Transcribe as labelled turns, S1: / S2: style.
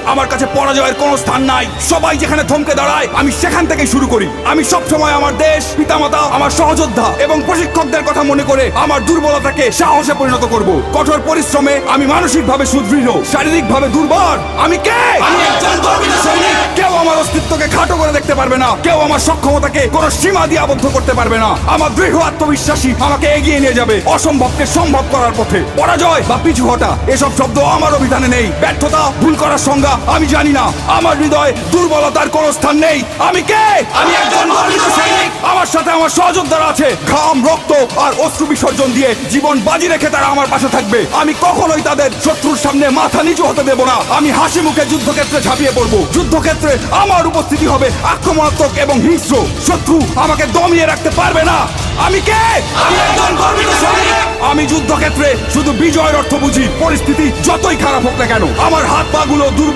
S1: আমার কাছে পরাজয়ের কোনো স্থান নাই। সবাই যেখানে থমকে দাঁড়ায় আমি সেখান থেকেই শুরু করি। আমি সব সময় আমার দেশ, পিতামাতা, আমার সহযোদ্ধা এবং প্রশিক্ষকদের কথা মনে করে আমার দুর্বলতাকে সাহসে পরিণত করব। কঠোর পরিশ্রমে আমি মানসিকভাবে সুদৃঢ়, শারীরিকভাবে দুর্বল। আমি কে? আমি একজন গর্বিত সৈনিক। কেউ আমার অস্তিত্বকে খাটো করে দেখতে পারবে না, কেউ আমার সক্ষমতাকে কোনো সীমা দিয়ে আবদ্ধ করতে পারবে না। আমার দৃঢ় আত্মবিশ্বাসী আমাকে এগিয়ে নিয়ে যাবে অসম্ভবকে সম্ভব করার পথে। পরাজয় বা পিছু হটা এসব শব্দ আমার অভিধানে নেই। ব্যর্থতা, ভুল করার সংজ্ঞা আমি জানি না। আমার হৃদয়ে দুর্বলতার কোনো স্থান নেই। আমি কে? আমি একজন গর্বিত সৈনিক। আমার সাথে আমার সহযোদ্ধারা আছে। ঘাম, রক্ত আর অশ্রু বিসর্জন দিয়ে জীবন বাজি রেখে তারা আমার পাশে থাকবে। আমি কখনোই তাদের শত্রুর সামনে মাথা নিচু হতে দেব না। আমি হাসি মুখে যুদ্ধক্ষেত্রে ঝাঁপিয়ে পড়ব। যুদ্ধক্ষেত্রে আমার উপস্থিতি হবে আক্রমণাত্মক এবং হিংস্র। শত্রু আমাকে দমিয়ে রাখতে পারবে না। আমি কে? আমি একজন গর্বিত সৈনিক। আমি যুদ্ধক্ষেত্রে শুধু বিজয়ের অর্থ বুঝি। পরিস্থিতি যতই খারাপ হোক না কেন, আমার হাত পা গুলো দুর্বল